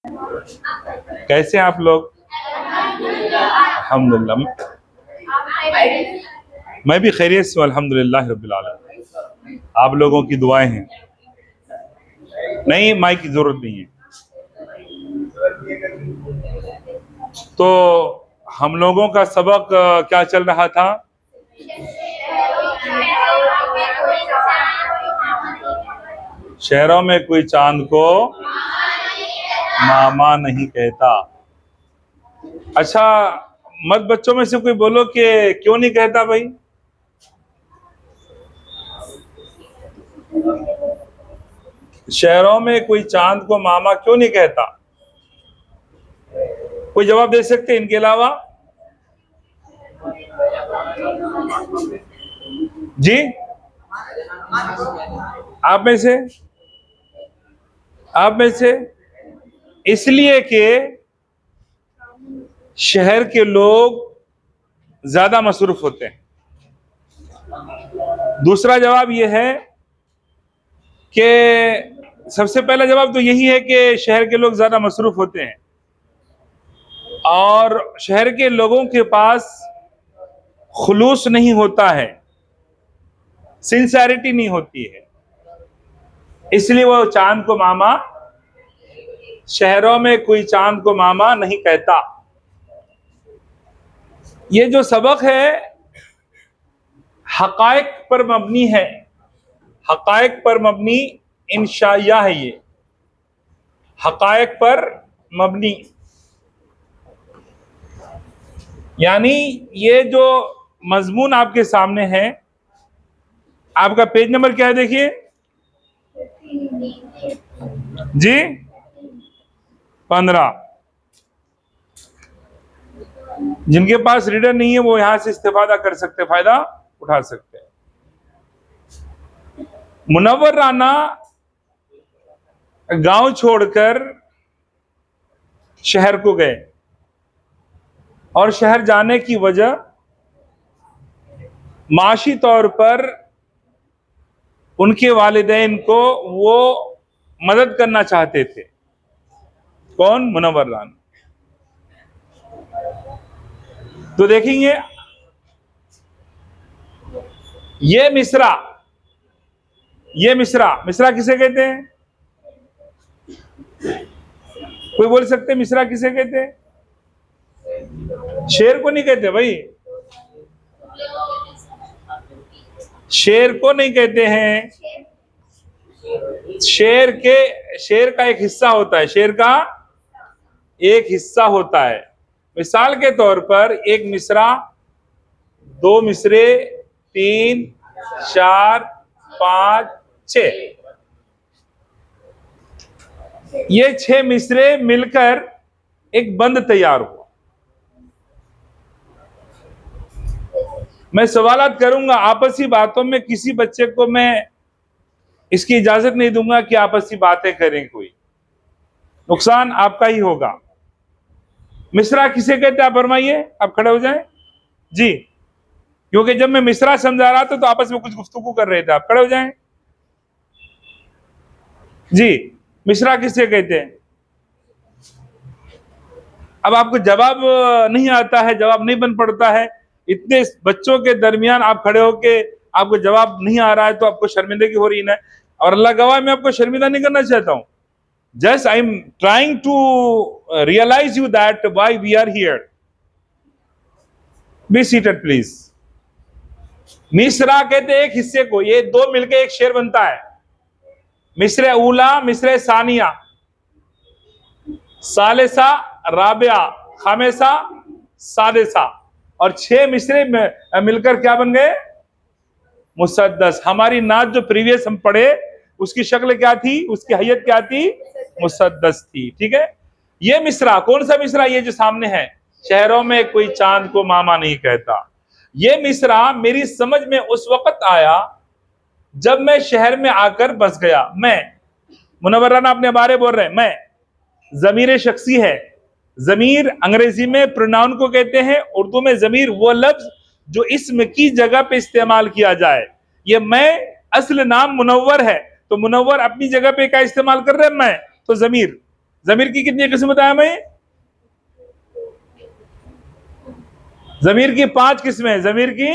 कैसे हैं आप लोग? अल्हम्दुलिल्लाह, मैं भी खैरियत से हूं, अल्हम्दुलिल्लाह रब्बिल आलमीन। आप लोगों की दुआएं हैं। नहीं, माइक की जरूरत नहीं है। तो हम लोगों का सबक क्या चल रहा था? शहरों में कोई चांद को मामा नहीं कहता। अच्छा, मत बच्चों में से कोई बोलो कि क्यों नहीं कहता भाई? शहरों में कोई चांद को मामा क्यों नहीं कहता? कोई जवाब दे सकते हैं इनके अलावा? जी, आप में से? इसलिए कि शहर के लोग ज्यादा मसरूफ होते हैं। दूसरा जवाब यह है कि सबसे पहला जवाब तो यही है कि शहर के लोग ज्यादा मसरूफ होते हैं और शहर के लोगों के पास खुलूस नहीं होता है, सिंसियरिटी नहीं होती है, इसलिए वो चांद को मामा, शहरों में कोई चांद को मामा नहीं कहता। ये जो सबक है हकायक पर मबनी है, हकायक पर मबनी इंशाइया है। ये हकायक पर मबनी यानी ये जो मजमून आपके सामने है, आपका पेज नंबर क्या है? देखिए जी, 15। जिनके पास रीडर नहीं है वो यहां से इस्तेफादा कर सकते, फायदा उठा सकते हैं। मुनव्वर राना गांव छोड़कर शहर को गए और शहर जाने की वजह माशी तौर पर उनके वालिदैन को वो मदद करना चाहते थे। कौन? मुनव्वर राना। तो देखेंगे ये मिसरा किसे कहते हैं? कोई बोल सकते मिसरा किसे कहते हैं? शेर को नहीं कहते भाई, शेर को नहीं कहते हैं। शेर का एक हिस्सा होता है, शेर का एक हिस्सा होता है। मिसाल के तौर पर एक मिसरा, 2 मिसरे, 3, 4, 5, 6, ये 6 मिसरे मिलकर एक बंद तैयार हुआ। मैं सवालात करूंगा, आपसी बातों में किसी बच्चे को मैं इसकी इजाजत नहीं दूंगा कि आपसी बातें करें, कोई नुकसान आपका ही होगा। मिसरा किसे कहते हैं आप फरमाइए, आप खड़े हो जाएं जी, क्योंकि जब मैं मिसरा समझा रहा था तो आपस में कुछ गुफ्तगू कर रहे थे। आप खड़े हो जाएं जी। मिसरा किसे कहते हैं? अब आपको जवाब नहीं आता है, जवाब नहीं बन पड़ता है, इतने बच्चों के दरमियान आप खड़े होके आपको जवाब नहीं आ रहा है तो आपको शर्मिंदगी हो रही है। और अल्लाह गवाह, मैं आपको शर्मिंदा नहीं करना चाहता हूं, just I am trying to realise you that why we are here. Be seated please. मिसरा कहते हैं एक हिस्से को, ये 2 मिलकर एक शेर बनता है। मिसरे उला, मिसरे सानिया, सालेसा, राबिया, खामेसा, सादेसा, और 6 मिसरे मिलकर क्या बन गए? मुसद्दस। हमारी नात जो प्रीवियस हम पढ़े उसकी शक्ल क्या थी, उसकी हैयत क्या थी? मुसद्दस थी। ठीक है, ये मिसरा, कौन सा मिसरा? ये जो सामने है, शहरों में कोई चांद को मामा नहीं कहता। ये मिसरा मेरी समझ में उस वक्त आया जब मैं शहर में आकर बस गया। मैं, मुनव्वर राना अपने बारे बोल रहे हैं, मैं, जमीर शख्सी है। जमीर अंग्रेजी में प्रोनाउन को कहते हैं, उर्दू में जमीर वो लफ्ज जो इसम की जगह पे इस्तेमाल किया जाए। ये मैं असल नाम मुनव्वर है, तो मुनव्वर अपनी जगह पे क्या इस्तेमाल कर रहे हैं? मैं, तो जमीर, जमीर की कितनी किस्म बताया मैं? जमीर की 5 किस्में हैं जमीर की।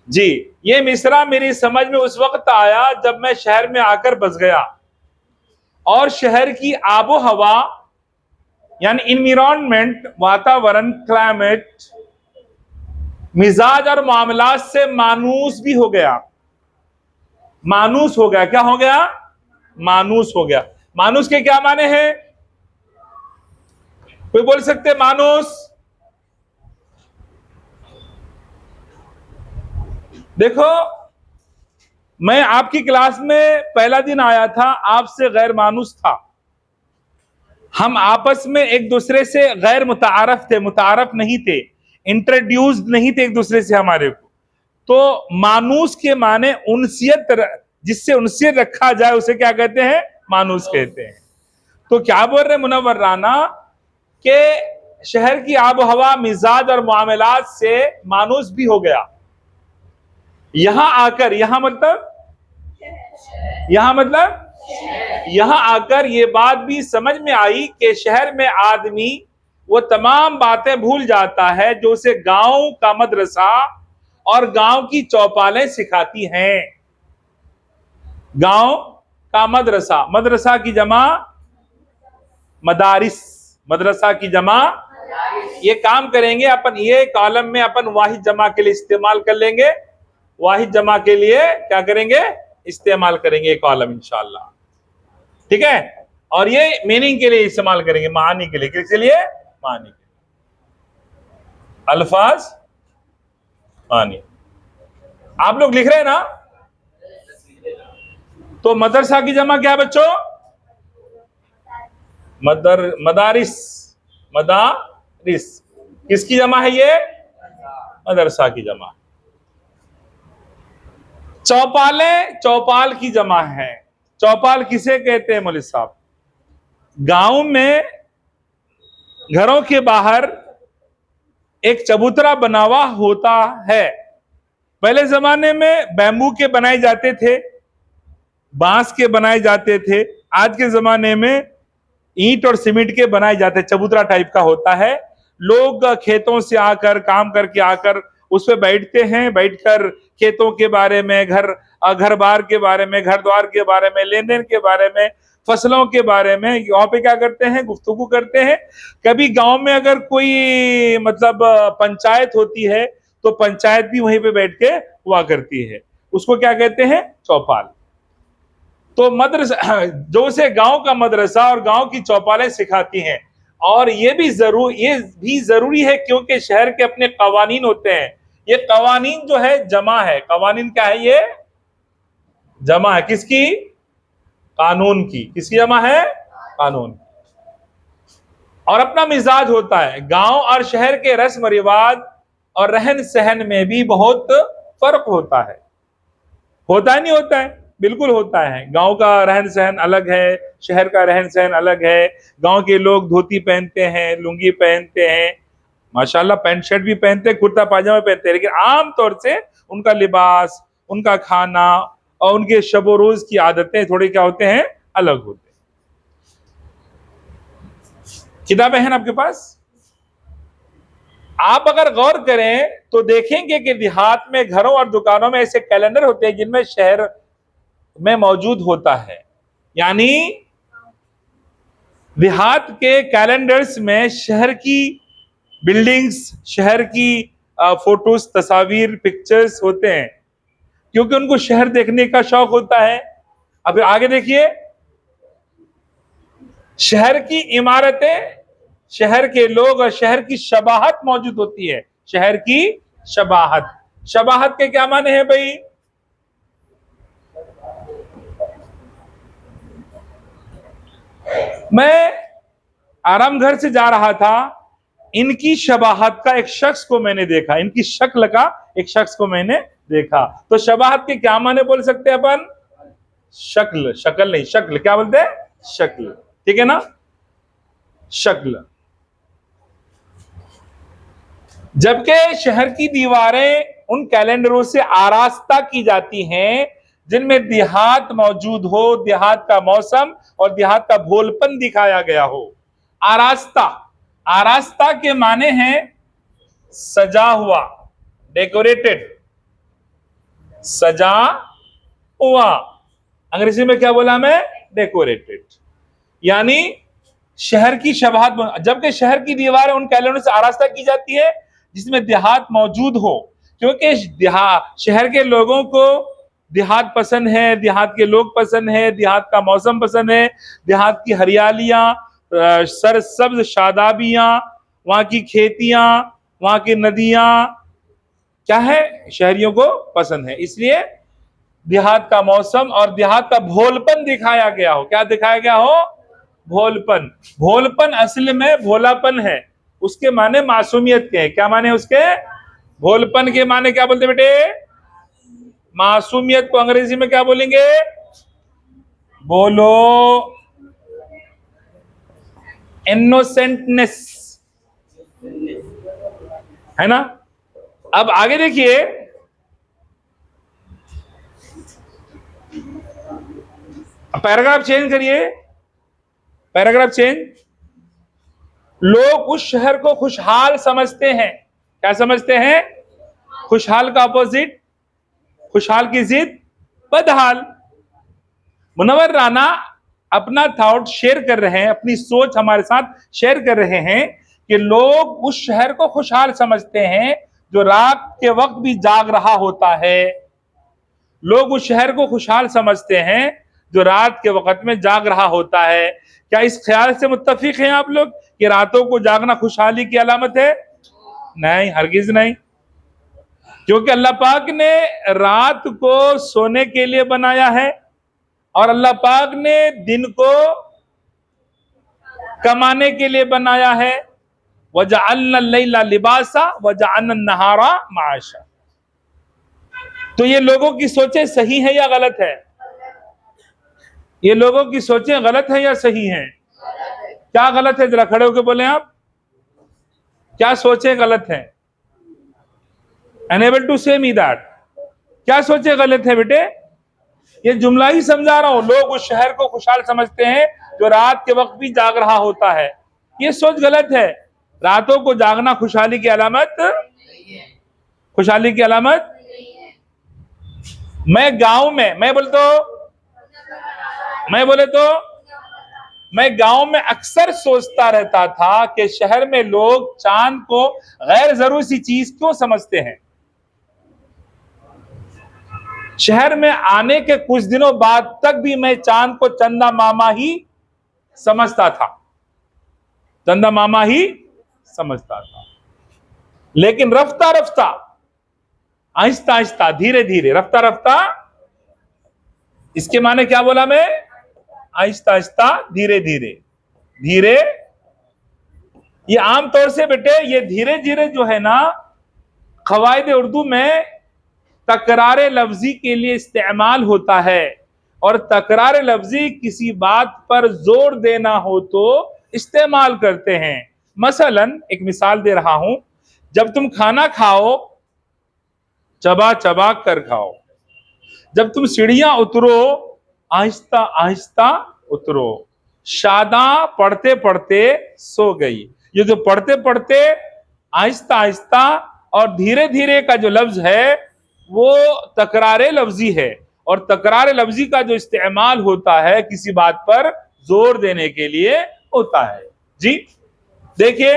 जी, ये मिसरा मेरी समझ में उस वक्त आया जब मैं शहर में आकर बस गया और शहर की आबो हवा यानी इन्वायरमेंट, वातावरण, क्लाइमेट, मिजाज और मामलात से मानूस भी हो गया। मानूस हो गया। क्या हो गया? मानूस हो गया। मानूस के क्या माने हैं? कोई बोल सकते मानूस? देखो, मैं आपकी क्लास में पहला दिन आया था, आपसे गैर मानूस था। हम आपस में एक दूसरे से गैर मुतारफ थे, मुतारफ नहीं थे, इंट्रोड्यूस्ड नहीं थे एक दूसरे से हमारे को। तो मानूस के माने उनसियत, जिससे उनसियत रखा जाए उसे क्या कहते हैं? मानूस कहते हैं। तो क्या बोल रहे मुनव्वर राना के शहर की आबो हवा, मिजाज और मामलात से मानूस भी हो गया। यहां आकर, यहां मतलब यहां आकर ये बात भी समझ में आई कि शहर में आदमी वो तमाम बातें भूल जाता है जो उसे गांव का मदरसा और गांव की चौपालें सिखाती हैं। गांव का मदरसा, मदरसा की जमा मदारिस, मदरसा की जमा। ये काम करेंगे अपन, ये कॉलम में अपन वाहिद जमा के लिए इस्तेमाल कर लेंगे। वाहिद जमा के लिए क्या करेंगे? इस्तेमाल करेंगे कॉलम इंशाअल्लाह। ठीक है? और ये मीनिंग के लिए इस्तेमाल करेंगे, मानी के लिए। किसके लिए? मानी के लिए। अल्फाज मानी। आप लोग लिख रहे हैं ना? तो मदरसा की जमा क्या बच्चों? मदारिस। मदारिस किसकी जमा है? ये मदरसा की जमा। चौपालें चौपाल की जमा है। चौपाल किसे कहते हैं मौलवी साहब? गांव में घरों के बाहर एक चबूतरा बना हुआ होता है। पहले जमाने में बैम्बू के बनाए जाते थे, बांस के बनाए जाते थे। आज के जमाने में ईंट और सीमेंट के बनाए जाते हैं। चबूतरा टाइप का होता है। लोग खेतों से आकर, काम करके आकर उस पे बैठते हैं। बैठकर खेतों के बारे में, घर बार के बारे में, घर द्वार के बारे में, लेन देन के बारे में, फसलों के बारे में यहाँ पे क्या करते हैं? गुफ्तगू करते हैं। कभी गांव में अगर कोई मतलब पंचायत होती है तो पंचायत भी वहीं पे बैठ के हुआ करती है। उसको क्या कहते हैं? चौपाल। तो मदरसा, जो से गांव का मदरसा और गांव की चौपालें सिखाती हैं। और ये भी जरूरी है क्योंकि शहर के अपने कवानीन होते हैं। ये कवानीन जो है जमा है। कवानीन क्या है? ये जमा है। किसकी? कानून की। किसकी जमा है? कानून। और अपना मिजाज होता है। गांव और शहर के रस्म रिवाज और रहन सहन में भी बहुत फर्क होता है। होता है नहीं होता है? बिल्कुल होता है। गांव का रहन सहन अलग है, शहर का रहन सहन अलग है। गांव के लोग धोती पहनते हैं, लुंगी पहनते हैं, माशाल्लाह पैंट शर्ट भी पहनते हैं, कुर्ता पाजामा पहनते हैं, लेकिन आम तौर से उनका लिबास, उनका खाना और उनके शब रोज की आदतें थोड़े क्या होते हैं? अलग होते हैं। किताबें हैं आपके पास? आप अगर गौर करें तो देखेंगे कि देहात में घरों और दुकानों में ऐसे कैलेंडर होते हैं जिनमें शहर में मौजूद होता है। यानी देहात के कैलेंडर्स में शहर की बिल्डिंग्स, शहर की फोटोज, तस्वीर, पिक्चर्स होते हैं क्योंकि उनको शहर देखने का शौक होता है। अब आगे देखिए, शहर की इमारतें, शहर के लोग और शहर की शबाहत मौजूद होती है। शहर की शबाहत। शबाहत के क्या माने हैं भाई? मैं आराम घर से जा रहा था, इनकी शबाहत का एक शख्स को मैंने देखा, इनकी शक्ल का एक शख्स को मैंने देखा। तो शबाहत के क्या माने बोल सकते हैं अपन? शक्ल। शक्ल नहीं, शक्ल। क्या बोलते हैं? शक्ल। ठीक है ना? शक्ल। जबकि शहर की दीवारें उन कैलेंडरों से आरास्ता की जाती हैं जिनमें देहात मौजूद हो, देहात का मौसम और देहात का भोलपन दिखाया गया हो। आरास्ता, आरास्ता के माने हैं सजा हुआ, डेकोरेटेड, सजा हुआ। अंग्रेजी में क्या बोला मैं? डेकोरेटेड। यानी शहर की शबाहत, जबकि शहर की दीवारें उन कैलेंडर से आरास्ता की जाती है जिसमें देहात मौजूद हो, क्योंकि शहर के लोगों को देहात पसंद है, देहात के लोग पसंद है, देहात का मौसम पसंद है, देहात की हरियालियां, सरसब्ज शादाबियां, वहां की खेतियां, वहां की नदियां क्या है, शहरियों को पसंद है। इसलिए देहात का मौसम और देहात का भोलपन दिखाया गया हो। क्या दिखाया गया हो? भोलपन। भोलपन असल में भोलापन है, उसके माने मासूमियत के हैं। क्या माने उसके? भोलपन के माने क्या बोलते बेटे? मासूमियत को अंग्रेजी में क्या बोलेंगे? बोलो, इनोसेंटनेस, है ना। अब आगे देखिए, पैराग्राफ चेंज करिए, पैराग्राफ चेंज। लोग उस शहर को खुशहाल समझते हैं। क्या समझते हैं? खुशहाल का अपोजिट, खुशहाल की जिद बदहाल। मुनव्वर राना अपना थॉट शेयर कर रहे हैं, अपनी सोच हमारे साथ शेयर कर रहे हैं कि लोग उस शहर को खुशहाल समझते हैं जो रात के वक्त भी जाग रहा होता है। लोग उस शहर को खुशहाल समझते हैं जो रात के वक्त में जाग रहा होता है। क्या इस ख्याल से मुत्तफिक हैं आप लोग कि रातों को जागना खुशहाली की अलामत है? नहीं, हरगिज नहीं, क्योंकि अल्लाह पाक ने रात को सोने के लिए बनाया है और अल्लाह पाक ने दिन को कमाने के लिए बनाया है। वजअलना लैला लिबासा वजअलना नहारा माशा। तो ये लोगों की सोचें सही है या गलत है? ये लोगों की सोचें गलत है या सही हैं? क्या गलत है? जरा खड़े होकर बोले आप, क्या सोचें गलत हैं? अनेबल टू से मी दैट। क्या सोचें गलत है बेटे? ये जुमला ही समझा रहा हूं। लोग उस शहर को खुशहाल समझते हैं जो रात के वक्त भी जाग रहा होता है। ये सोच गलत है। रातों को जागना खुशहाली की अलामत, खुशहाली की अलामत। मैं गांव में, मैं गांव में अक्सर सोचता रहता था कि शहर में लोग चांद को गैर जरूरी सी चीज क्यों समझते हैं। शहर में आने के कुछ दिनों बाद तक भी मैं चांद को चंदा मामा ही समझता था, चंदा मामा ही समझता था। लेकिन रफ्ता रफ्ता, आहिस्ता आहिस्ता, धीरे धीरे, रफ्ता रफ्ता, इसके माने क्या बोला मैं? आहिस्ता आहिस्ता, धीरे धीरे, धीरे। ये आमतौर से बेटे ये धीरे धीरे जो है ना, कवायद उर्दू में तकरार लफ्जी के लिए इस्तेमाल होता है। और तकरार लफ्जी किसी बात पर जोर देना हो तो इस्तेमाल करते हैं। मसलन एक मिसाल दे रहा हूं, जब तुम खाना खाओ चबा चबा कर खाओ, जब तुम सीढ़ियां उतरो आहिस्ता आहिस्ता उतरो, शादा पढ़ते पढ़ते सो गई। ये जो पढ़ते पढ़ते, आहिस्ता आहिस्ता और धीरे धीरे का जो लफ्ज है वो तकरार लफ्जी है। और तकरार लफ्जी का जो इस्तेमाल होता है किसी बात पर जोर देने के लिए होता है। जी देखिए,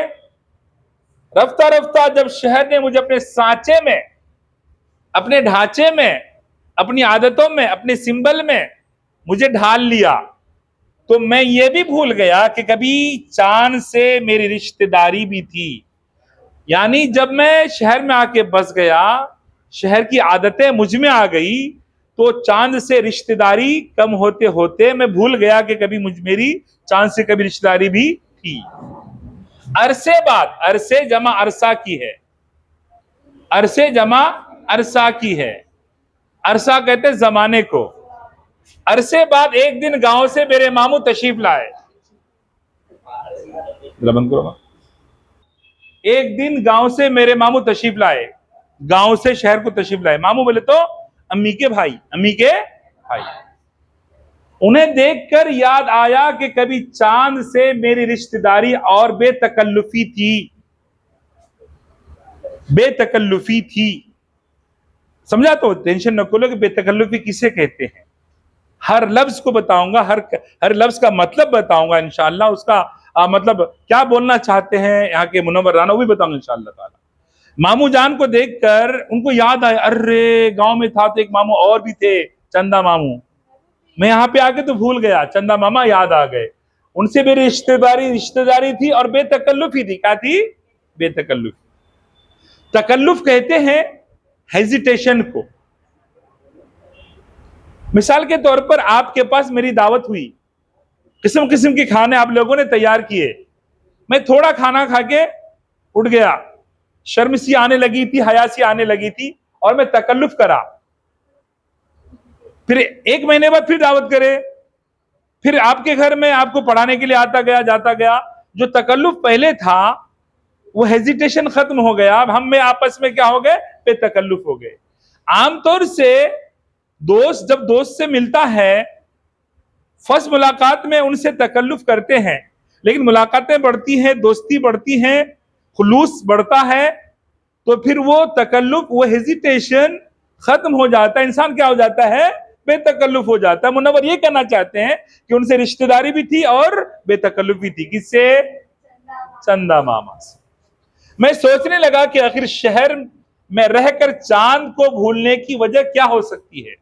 रफ्ता रफ्ता जब शहर ने मुझे अपने सांचे में, अपने ढांचे में, अपनी आदतों में, अपने सिंबल में मुझे ढाल लिया, तो मैं ये भी भूल गया कि कभी चांद से मेरी रिश्तेदारी भी थी। यानी जब मैं शहर में आके बस गया, शहर की आदतें मुझ में आ गई, तो चांद से रिश्तेदारी कम होते होते मैं भूल गया कि कभी मेरी चांद से कभी रिश्तेदारी भी थी। अरसे बाद, अरसे जमा अरसा की है, अरसे जमा अरसा की है। अरसा कहते जमाने को। अरसे बाद एक दिन गांव से मेरे मामू तशरीफ लाए। एक दिन गांव से मेरे मामू तशरीफ लाए, गांव से शहर को तशरीफ लाए। मामू बोले तो अम्मी के भाई, अम्मी के भाई। उन्हें देखकर याद आया कि कभी चांद से मेरी रिश्तेदारी और बेतकल्लुफी थी, बेतकल्लुफी थी। समझा? तो टेंशन न खोलो कि बेतकल्लुफी किसे कहते हैं। हर लफ्ज को बताऊंगा, हर लफ्ज का मतलब बताऊंगा इंशाअल्लाह। उसका मतलब क्या बोलना चाहते हैं यहाँ के मुनव्वर राना, वो भी बताऊंगा इंशाअल्लाह ताला। मामू जान को देखकर उनको याद आया, अरे गांव में था तो एक मामू और भी थे, चंदा मामू। मैं यहाँ पे आके तो भूल गया, चंदा मामा याद आ गए। उनसे मेरी रिश्तेदारी थी और बेतकल्लुफी थी। क्या थी? बेतकल्लुफी। तकल्लुफ कहते हैं हेजिटेशन को। मिसाल के तौर पर आपके पास मेरी दावत हुई, किस्म किस्म के खाने आप लोगों ने तैयार किए, मैं थोड़ा खाना खा के उठ गया, शर्म सी आने लगी थी, हया सी आने लगी थी, और मैं तकल्लुफ करा। फिर 1 महीने बाद फिर दावत करे, फिर आपके घर में आपको पढ़ाने के लिए आता गया, जाता गया। जो तकल्लुफ पहले था वो हेजिटेशन खत्म हो गया। अब हम में आपस में क्या हो गए? बेतकल्लुफ हो गए। आमतौर से दोस्त जब दोस्त से मिलता है, फर्स्ट मुलाकात में उनसे तकल्लुफ करते हैं, लेकिन मुलाकातें बढ़ती हैं, दोस्ती बढ़ती हैं, खुलूस बढ़ता है, तो फिर वो तकल्लुफ, वो हेजिटेशन खत्म हो जाता है। इंसान क्या हो जाता है? बेतकल्लुफ हो जाता है। मुनव्वर ये कहना चाहते हैं कि उनसे रिश्तेदारी भी थी और बेतकल्लुफ भी थी। किससे? चंदा मामा से। मैं सोचने लगा कि आखिर शहर में रहकर चांद को भूलने की वजह क्या हो सकती है।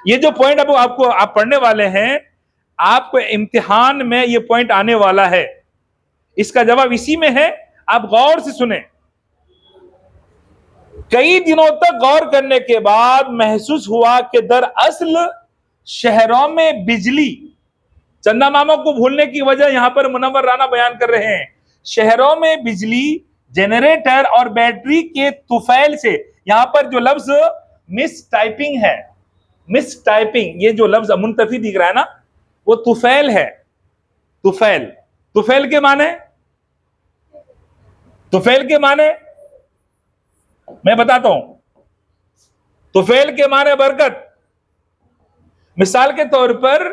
ये जो पॉइंट अब आपको आप पढ़ने वाले हैं, आपको इम्तिहान में ये पॉइंट आने वाला है, इसका जवाब इसी में है। आप गौर से सुने। कई दिनों तक गौर करने के बाद महसूस हुआ कि दरअसल शहरों में बिजली, चंदा मामा को भूलने की वजह यहां पर मुनव्वर राना बयान कर रहे हैं। शहरों में बिजली, जनरेटर और बैटरी के तुफैल से, यहां पर जो लफ्ज मिस टाइपिंग है, मिस टाइपिंग, ये जो लफ्ज मुंतफी दिख रहा है ना, वो तुफैल है। तुफैल, तुफैल के माने, तुफैल के माने मैं बताता हूं। तुफैल के माने बरकत। मिसाल के तौर पर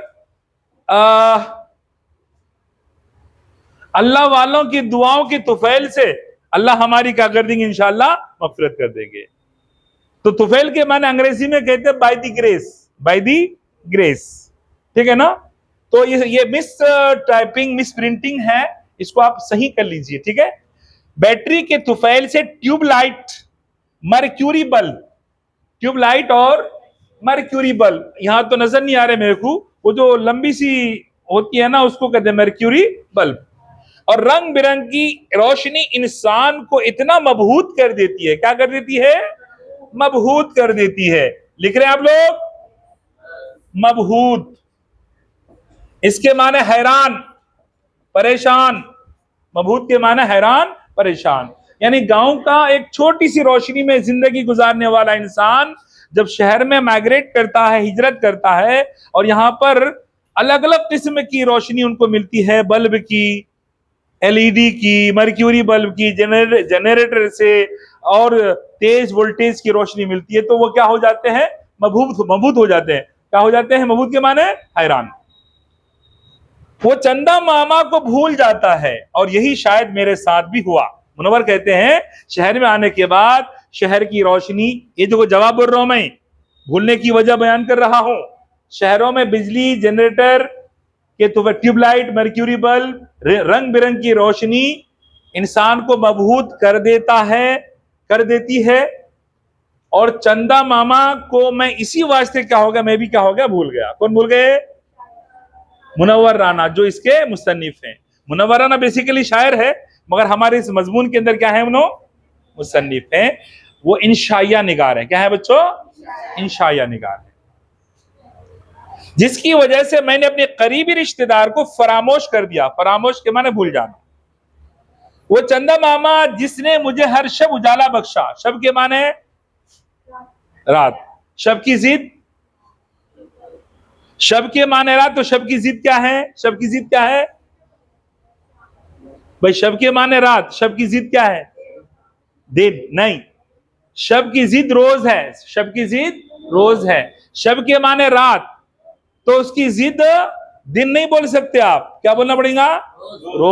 अल्लाह वालों की दुआओं की तुफैल से अल्लाह हमारी क्या कर देंगे? इंशाअल्लाह मगफिरत कर देंगे। तो तुफैल के माने अंग्रेजी में कहते हैं by the grace, by the grace. ठीक है ना? तो ये मिस टाइपिंग, मिस प्रिंटिंग है, इसको आप सही कर लीजिए। ठीक है? बैटरी के तुफैल से ट्यूबलाइट, मर्क्यूरी बल्ब, ट्यूबलाइट और मर्क्यूरी बल्ब, यहां तो नजर नहीं आ रहे मेरे को, वो जो लंबी सी होती है ना, उसको कहते हैं मर्क्यूरी बल्ब। और रंग बिरंगी रोशनी इंसान को इतना मबहूत कर देती है। क्या कर देती है? मबहूत कर देती है। लिख रहे हैं आप लोग? मबहूत, इसके माने हैरान, परेशान। मबहूत के माने हैरान, परेशान। यानी गांव का एक छोटी सी रोशनी में जिंदगी गुजारने वाला इंसान जब शहर में माइग्रेट करता है, हिजरत करता है, और यहां पर अलग अलग किस्म की रोशनी उनको मिलती है, बल्ब की, एलईडी की, मर्क्यूरी बल्ब की, जनरेटर से, और तेज वोल्टेज की रोशनी मिलती है, तो वो क्या हो जाते हैं? मबहूत हो जाते हैं। क्या हो जाते हैं? मबहूत के माने हैरान। वो चंदा मामा को भूल जाता है, और यही शायद मेरे साथ भी हुआ। मुनव्वर कहते हैं शहर में आने के बाद शहर की रोशनी, ये जो जवाब बोल रहा हूं मैं, भूलने की वजह बयान कर रहा हूं। शहरों में बिजली, जनरेटर के तो ट्यूबलाइट, मर्क्यूरी बल्ब, रंग बिरंग की रोशनी इंसान को मबहूत कर देता है, कर देती है। और चंदा मामा को मैं इसी वास्ते क्या हो गया, मैं भी क्या हो गया? भूल गया। कौन भूल गए? मुनव्वर राना, जो इसके मुसन्निफ हैं। मुनव्वर राना बेसिकली शायर है, मगर हमारे इस मजमून के अंदर क्या है? उन्होंने मुसन्निफ हैं। वो इंशाइया निगार है। क्या है बच्चों? इंशाइया निगार है। जिसकी वजह से मैंने अपने करीबी रिश्तेदार को फरामोश कर दिया। फरामोश के माने भूल जाना। वो चंदा मामा जिसने मुझे हर शब उजाला बख्शा। शब के माने रात। शब की जिद, शब के माने रात, तो शब की जिद क्या है? शब की जिद क्या है भाई? शब के माने रात, शब की जिद क्या है? दिन नहीं, शब की जिद रोज है। शब की जिद रोज है। शब के माने रात, तो उसकी जिद दिन नहीं बोल सकते आप, क्या बोलना पड़ेगा? रोज।